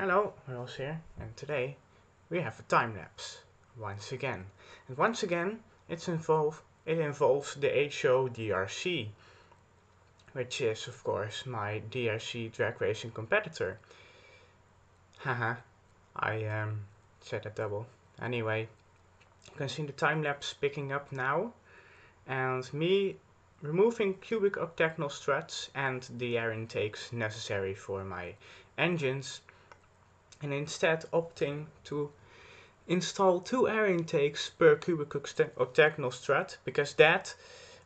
Hello, Hojoz here, and today we have a time lapse once again. And once again, it involves the HODRC, which is of course my DRC drag racing competitor. Haha, I said that double. Anyway, you can see the time lapse picking up now, and me removing cubic octagonal struts and the air intakes necessary for my engines, and instead opting to install 2 air intakes per cubic octagonal strut, because that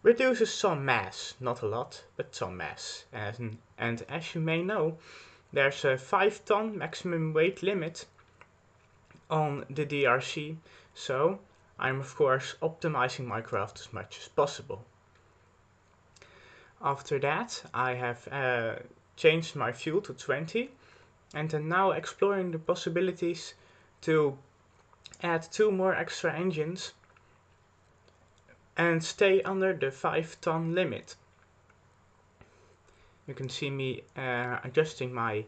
reduces some mass, not a lot, but some mass. And as you may know, there's a 5-ton maximum weight limit on the DRC, so I'm of course optimizing my craft as much as possible. After that, I have changed my fuel to 20, and am now exploring the possibilities to add 2 more extra engines and stay under the 5-ton limit. You can see me adjusting my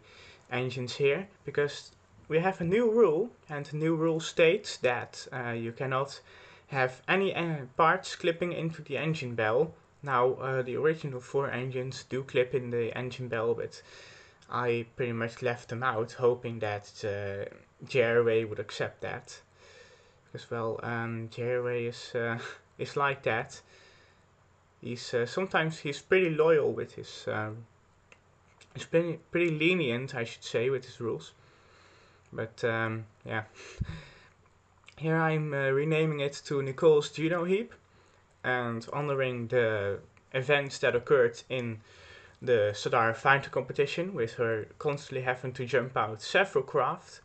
engines here, because we have a new rule, and the new rule states that you cannot have any parts clipping into the engine bell. Now the original 4 engines do clip in the engine bell, but I pretty much left them out, hoping that JRA would accept that. Because, well, JRA is like that. He's sometimes he's pretty loyal with his. He's pretty lenient, I should say, with his rules. But yeah, here I'm renaming it to Nicole's Juno Heap, and honoring the events that occurred in the Sadar Fighter competition, with her constantly having to jump out several craft,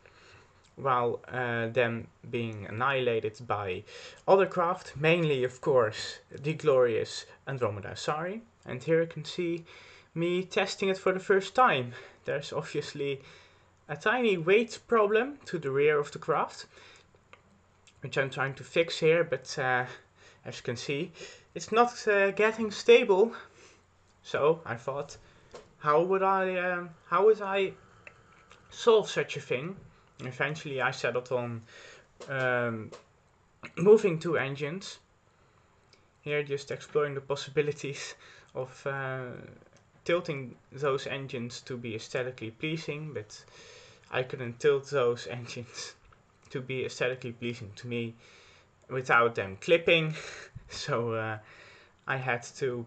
while them being annihilated by other craft, mainly of course the glorious Andromeda Asari. And here you can see me testing it for the first time. There's obviously a tiny weight problem to the rear of the craft, which I'm trying to fix here, but as you can see, it's not getting stable. So I thought, how would I solve such a thing? And eventually I settled on moving 2 engines. Here just exploring the possibilities of tilting those engines to be aesthetically pleasing, but I couldn't tilt those engines to be aesthetically pleasing to me without them clipping. So I had to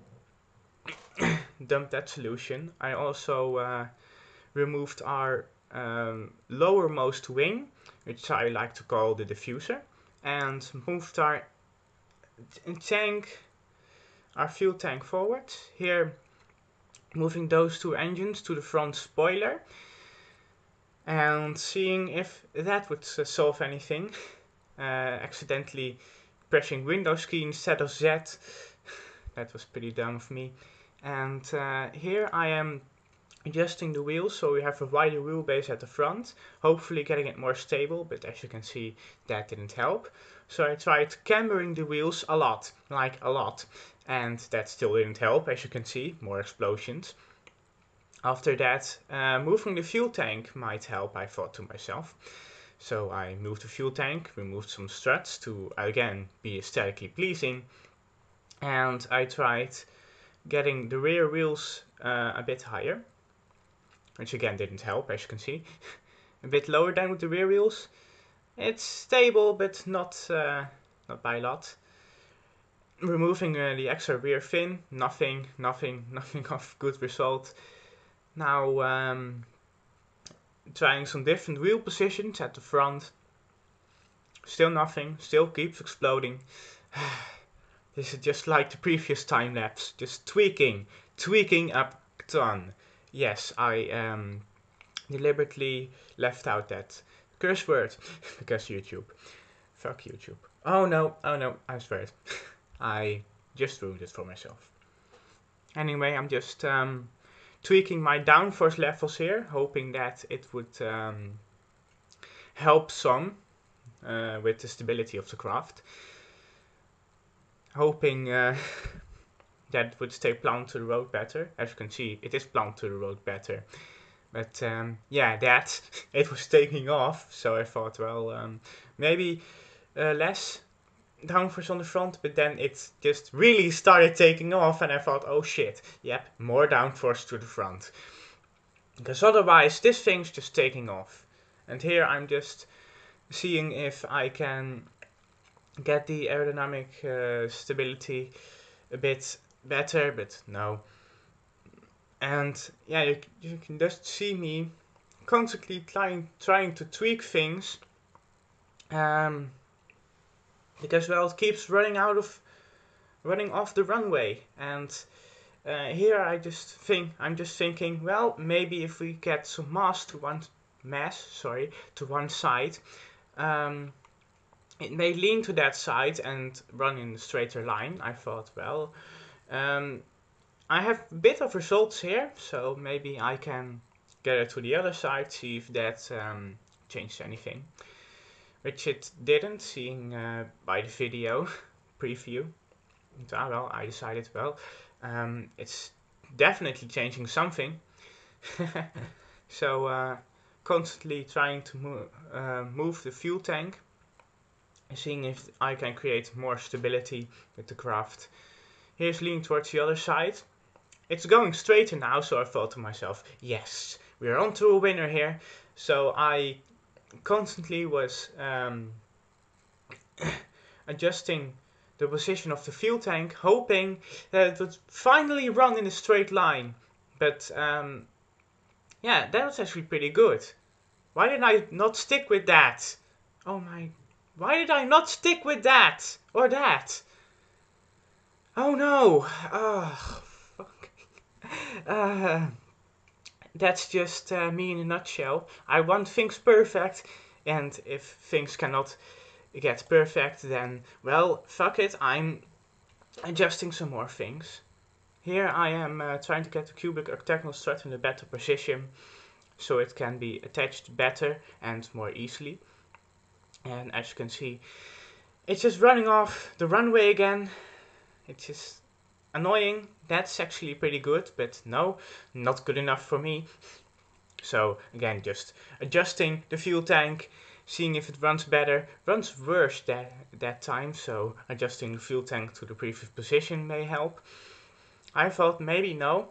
dump that solution. I also removed our lowermost wing, which I like to call the diffuser, and moved our fuel tank forward. Here, moving those 2 engines to the front spoiler, and seeing if that would solve anything. Accidentally pressing Windows key instead of Z. That was pretty dumb of me. And here I am adjusting the wheels, so we have a wider wheelbase at the front, hopefully getting it more stable, but as you can see, that didn't help. So I tried cambering the wheels a lot, and that still didn't help. As you can see, more explosions. After that, moving the fuel tank might help, I thought to myself. So I moved the fuel tank, removed some struts to again be aesthetically pleasing, and I tried getting the rear wheels a bit higher, which again didn't help, as you can see. A bit lower than with the rear wheels. It's stable, but not by a lot. Removing the extra rear fin, nothing of good result. Now trying some different wheel positions at the front. Still nothing, still keeps exploding. This is just like the previous time lapse, just tweaking a ton. Yes, I deliberately left out that curse word, because YouTube. Fuck YouTube. Oh no, I swear it. I just ruined it for myself. Anyway, I'm just tweaking my downforce levels here, hoping that it would help some with the stability of the craft. Hoping that it would stay planted to the road better. As you can see, it is planted to the road better But yeah, that it was taking off. So I thought, well, maybe less downforce on the front, but then it just really started taking off, and I thought, oh shit, yep, more downforce to the front. Because otherwise, this thing's just taking off. And here I'm just seeing if I can get the aerodynamic stability a bit better, but no. And yeah, you can just see me constantly trying to tweak things. Because well, it keeps running off the runway, and here I'm just thinking, well, maybe if we get some mass to one side, it may lean to that side and run in a straighter line. I thought, well, I have a bit of results here, so maybe I can get it to the other side, see if that changed anything. Which it didn't, seeing by the video preview. Well, I decided, well, it's definitely changing something. So constantly trying to move the fuel tank, seeing if I can create more stability with the craft. Here's leaning towards the other side. It's going straighter now, so I thought to myself, yes, we're on to a winner here. So I constantly was adjusting the position of the fuel tank, hoping that it would finally run in a straight line. But yeah, that was actually pretty good. Why did I not stick with that? Oh my, why did I not stick with that? Or that? Oh no, fuck. That's just me in a nutshell. I want things perfect, and if things cannot get perfect, then, well, fuck it, I'm adjusting some more things. Here I am trying to get the cubic octagonal strut in a better position, so it can be attached better and more easily. And as you can see, it's just running off the runway again. It's just annoying. That's actually pretty good, but no, not good enough for me. So again, just adjusting the fuel tank, seeing if it runs better. Runs worse that time, so adjusting the fuel tank to the previous position may help. I thought maybe no.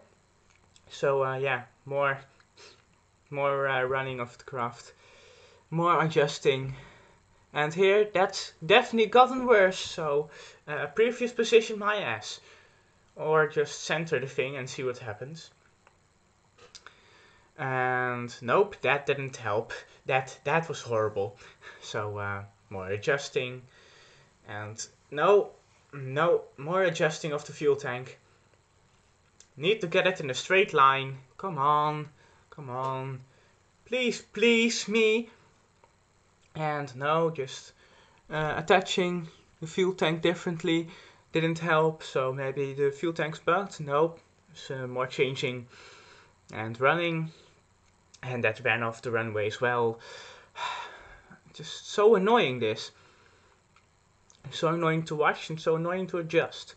So yeah, more running of the craft, more adjusting. And here, that's definitely gotten worse, so previous position my ass. Or just center the thing and see what happens. And nope, that didn't help. That was horrible. So more adjusting. And no, more adjusting of the fuel tank. Need to get it in a straight line. Come on. Please me. And no, just attaching the fuel tank differently didn't help. So maybe the fuel tank's bugged. Nope, it's more changing and running. And that ran off the runway as well. Just so annoying, this. So annoying to watch and so annoying to adjust.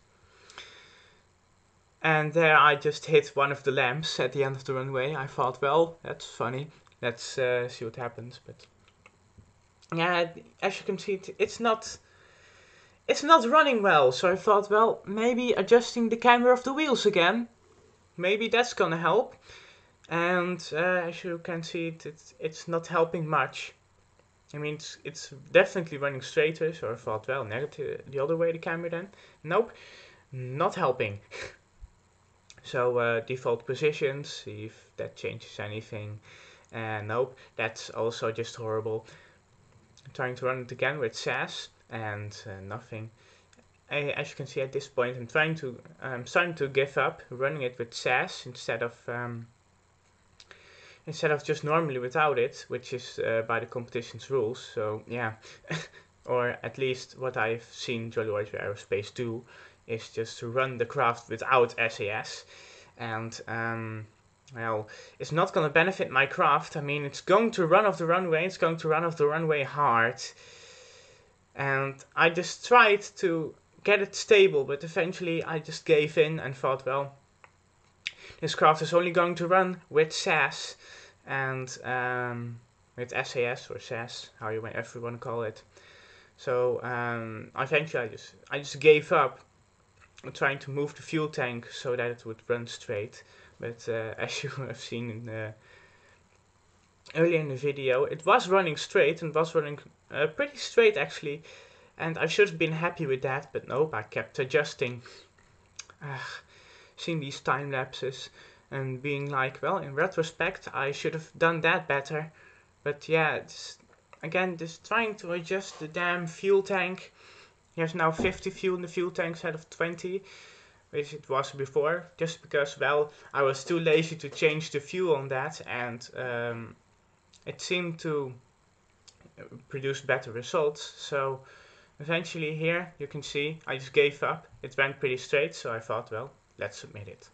And there I just hit one of the lamps at the end of the runway. I thought, well, that's funny. Let's see what happens. But yeah, as you can see, it's not running well. So I thought, well, maybe adjusting the camber of the wheels again. Maybe that's gonna help. And as you can see, it's not helping much. I mean, it's definitely running straighter. So I thought, well, negative the other way the camber then. Nope, not helping. So default positions, see if that changes anything. Nope, that's also just horrible. I'm trying to run it again with SAS and nothing. As you can see at this point, I'm starting to give up running it with SAS instead of just normally without it, which is by the competition's rules. So yeah, or at least what I've seen Jolly Roger Aerospace do is just to run the craft without SAS. And well, it's not going to benefit my craft. I mean, it's going to run off the runway. It's going to run off the runway hard. And I just tried to get it stable, but eventually I just gave in and thought, well, this craft is only going to run with SAS. and with SAS or SAS, however you want to call it. So eventually I just gave up trying to move the fuel tank so that it would run straight. But as you have seen earlier in the video, it was running straight and was running pretty straight actually. And I should have been happy with that, but nope, I kept adjusting. Seeing these time lapses and being like, well, in retrospect, I should have done that better. But yeah, just trying to adjust the damn fuel tank. There's now 50 fuel in the fuel tank instead of 20, which it was before, just because, well, I was too lazy to change the fuel on that, and it seemed to produce better results. So eventually here, you can see, I just gave up. It went pretty straight, so I thought, well, let's submit it.